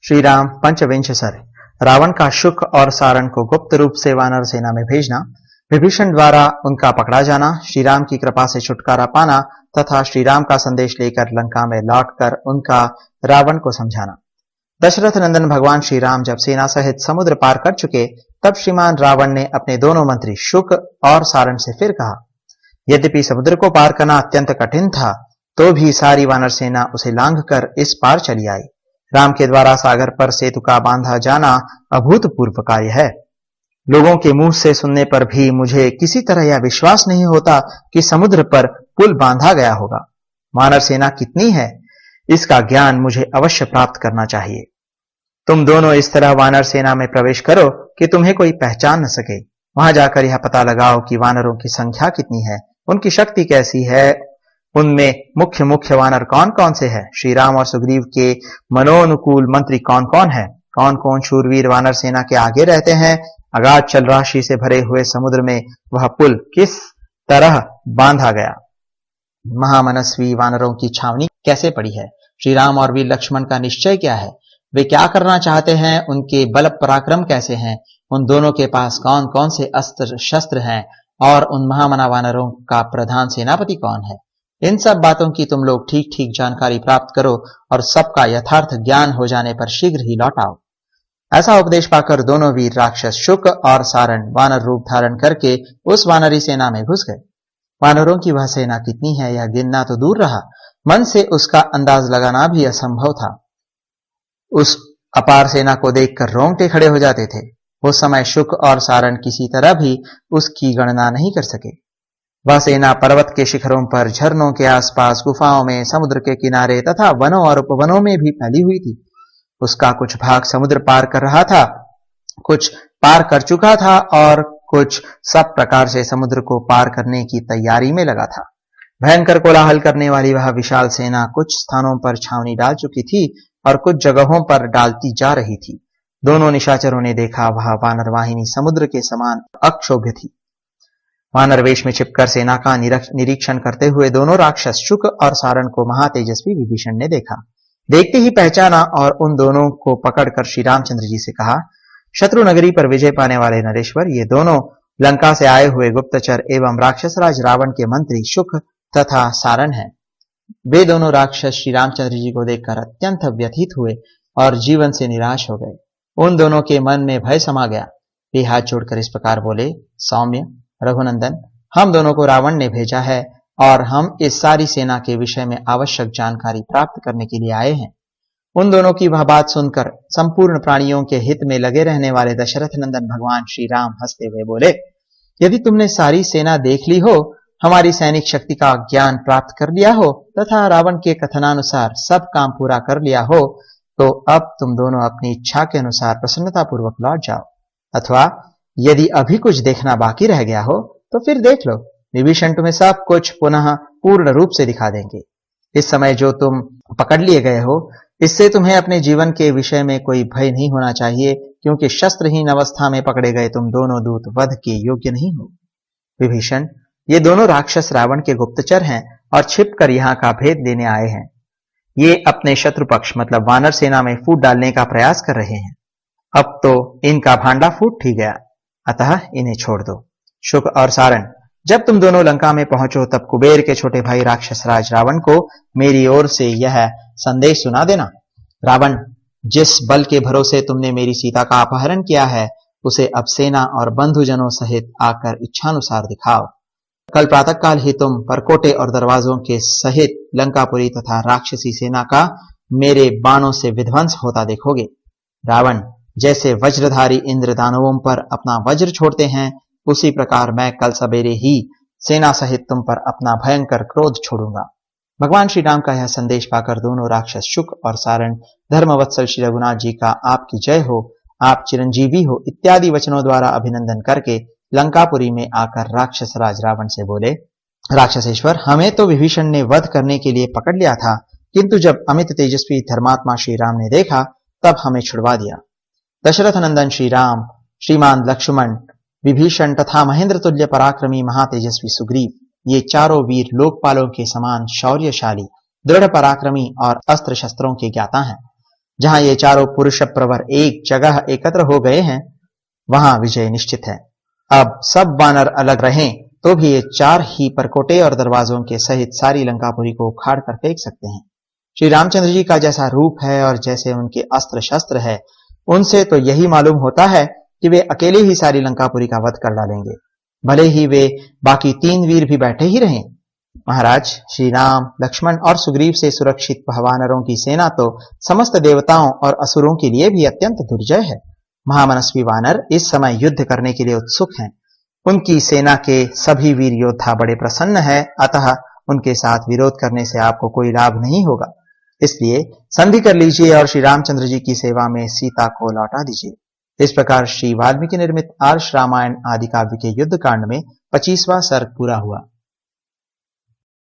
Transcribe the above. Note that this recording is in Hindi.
श्री राम पंचविंश सर रावण का शुक और सारण को गुप्त रूप से वानर सेना में भेजना, विभीषण द्वारा उनका पकड़ा जाना, श्री राम की कृपा से छुटकारा पाना तथा श्री राम का संदेश लेकर लंका में लौटकर उनका रावण को समझाना। दशरथ नंदन भगवान श्री राम जब सेना सहित समुद्र पार कर चुके, तब श्रीमान रावण ने अपने दोनों मंत्री शुक और सारण से फिर कहा, यद्यपि समुद्र को पार करना अत्यंत कठिन था, तो भी सारी वानर सेना उसे लांघकर इस पार चली आई। राम के द्वारा सागर पर सेतु का बांधा जाना अभूतपूर्व कार्य है। लोगों के मुंह से सुनने पर भी मुझे किसी तरह यह विश्वास नहीं होता कि समुद्र पर पुल बांधा गया होगा। वानर सेना कितनी है, इसका ज्ञान मुझे अवश्य प्राप्त करना चाहिए। तुम दोनों इस तरह वानर सेना में प्रवेश करो कि तुम्हें कोई पहचान न सके। वहां जाकर यह पता लगाओ कि वानरों की संख्या कितनी है, उनकी शक्ति कैसी है, उनमें मुख्य मुख्य वानर कौन कौन से हैं, श्री राम और सुग्रीव के मनोनुकूल मंत्री कौन कौन है, कौन कौन शूरवीर वानर सेना के आगे रहते हैं, अगाध जलराशि से भरे हुए समुद्र में वह पुल किस तरह बांधा गया, महामनस्वी वानरों की छावनी कैसे पड़ी है, श्री राम और वीर लक्ष्मण का निश्चय क्या है, वे क्या करना चाहते हैं, उनके बल पराक्रम कैसे हैं, उन दोनों के पास कौन कौन से अस्त्र शस्त्र हैं और उन महामना वानरों का प्रधान सेनापति कौन है। इन सब बातों की तुम लोग ठीक ठीक जानकारी प्राप्त करो और सबका यथार्थ ज्ञान हो जाने पर शीघ्र ही लौट आओ। ऐसा उपदेश पाकर दोनों वीर राक्षस शुक और सारण वानर रूप धारण करके उस वानरी सेना में घुस गए। वानरों की वह सेना कितनी है यह गिनना तो दूर रहा, मन से उसका अंदाज लगाना भी असंभव था। उस अपार सेना को देखकर रोंगटे खड़े हो जाते थे। उस समय शुक और सारण किसी तरह भी उसकी गणना नहीं कर सके। वह सेना पर्वत के शिखरों पर, झरनों के आसपास, गुफाओं में, समुद्र के किनारे तथा वनों और उपवनों में भी फैली हुई थी। उसका कुछ भाग समुद्र पार कर रहा था, कुछ पार कर चुका था और कुछ सब प्रकार से समुद्र को पार करने की तैयारी में लगा था। भयंकर कोलाहल करने वाली वह विशाल सेना कुछ स्थानों पर छावनी डाल चुकी थी और कुछ जगहों पर डालती जा रही थी। दोनों निशाचरों ने देखा वह वानर वाहिनी समुद्र के समान अक्षोभ्य थी। वानर वेश में छिपकर सेना का निरीक्षण करते हुए दोनों राक्षस शुक और सारण को महातेजस्वी विभीषण ने देखा। देखते ही पहचाना और उन दोनों को पकड़कर श्री रामचंद्र जी से कहा, शत्रु नगरी पर विजय पाने वाले नरेश्वर, ये दोनों लंका से आए हुए गुप्तचर एवं राक्षसराज रावण के मंत्री शुक तथा सारण हैं। वे दोनों राक्षस श्री रामचंद्र जी को देखकर अत्यंत व्यथित हुए और जीवन से निराश हो गए। उन दोनों के मन में भय समा गया। वे हाथ जोड़कर इस प्रकार बोले, सौम्य रघुनंदन, हम दोनों को रावण ने भेजा है और हम इस सारी सेना के विषय में आवश्यक जानकारी प्राप्त करने के लिए आए हैं। उन दोनों की वह बात सुनकर संपूर्ण प्राणियों के हित में लगे रहने वाले दशरथ नंदन भगवान श्री राम हंसते हुए बोले, यदि तुमने सारी सेना देख ली हो, हमारी सैनिक शक्ति का ज्ञान प्राप्त कर लिया हो तथा रावण के कथनानुसार सब काम पूरा कर लिया हो, तो अब तुम दोनों अपनी इच्छा के अनुसार प्रसन्नता पूर्वक लौट जाओ, अथवा यदि अभी कुछ देखना बाकी रह गया हो तो फिर देख लो। विभीषण तुम्हें सब कुछ पुनः पूर्ण रूप से दिखा देंगे। इस समय जो तुम पकड़ लिए गए हो, इससे तुम्हें अपने जीवन के विषय में कोई भय नहीं होना चाहिए, क्योंकि शस्त्रहीन अवस्था में पकड़े गए तुम दोनों दूत वध के योग्य नहीं हो। विभीषण, ये दोनों राक्षस रावण के गुप्तचर हैं और छिपकर यहाँ का भेद लेने आए हैं। ये अपने शत्रु पक्ष मतलब वानर सेना में फूट डालने का प्रयास कर रहे हैं। अब तो इनका भांडा फूट ही गया, अतः इन्हें छोड़ दो। शुक और सारण, जब तुम दोनों लंका में पहुंचो तब कुबेर के छोटे भाई राक्षस राज रावण को मेरी ओर से यह संदेश सुना देना। रावण, जिस बल के भरोसे तुमने मेरी सीता का अपहरण किया है, उसे अब सेना और बंधुजनों सहित आकर इच्छानुसार दिखाओ। कल प्रातःकाल ही तुम परकोटे और दरवाजों के सहित लंकापुरी तथा राक्षसी सेना का मेरे बाणों से विध्वंस होता देखोगे। रावण, जैसे वज्रधारी इंद्र दानवों पर अपना वज्र छोड़ते हैं, उसी प्रकार मैं कल सवेरे ही सेना सहित तुम पर अपना भयंकर क्रोध छोड़ूंगा। भगवान श्री राम का यह संदेश पाकर दोनों राक्षस शुक और सारण धर्मवत्सल श्री रघुनाथ जी का आपकी जय हो, आप चिरंजीवी हो इत्यादि वचनों द्वारा अभिनंदन करके लंकापुरी में आकर राक्षस राज रावण से बोले, राक्षसेश्वर, हमें तो विभीषण ने वध करने के लिए पकड़ लिया था, किंतु जब अमित तेजस्वी धर्मात्मा श्री राम ने देखा तब हमें छुड़वा दिया। दशरथ नंदन श्री राम, श्रीमान लक्ष्मण, विभीषण तथा महेंद्र तुल्य पराक्रमी महातेजस्वी सुग्रीव, ये चारों वीर लोकपालों के समान शौर्यशाली, दृढ़ पराक्रमी और अस्त्र शस्त्रों के ज्ञाता हैं। जहां ये चारों पुरुष प्रवर एक जगह एकत्र हो गए हैं, वहां विजय निश्चित है। अब सब वानर अलग रहें तो भी ये 4 ही परकोटे और दरवाजों के सहित सारी लंकापुरी को उखाड़ कर फेंक सकते हैं। श्री रामचंद्र जी का जैसा रूप है और जैसे उनके अस्त्र शस्त्र है, उनसे तो यही मालूम होता है कि वे अकेले ही सारी लंकापुरी का वध कर डालेंगे, भले ही वे बाकी 3 वीर भी बैठे ही रहें। महाराज, श्री राम, लक्ष्मण और सुग्रीव से सुरक्षित वानरों की सेना तो समस्त देवताओं और असुरों के लिए भी अत्यंत दुर्जय है। महामनस्वी वानर इस समय युद्ध करने के लिए उत्सुक हैं। उनकी सेना के सभी वीर योद्धा बड़े प्रसन्न हैं, अतः उनके साथ विरोध करने से आपको कोई लाभ नहीं होगा। इसलिए संधि कर लीजिए और श्री रामचंद्र जी की सेवा में सीता को लौटा दीजिए। इस प्रकार श्री वाल्मीकि निर्मित आर्ष रामायण आदि काव्य के युद्ध कांड में 25वां सर्ग पूरा हुआ।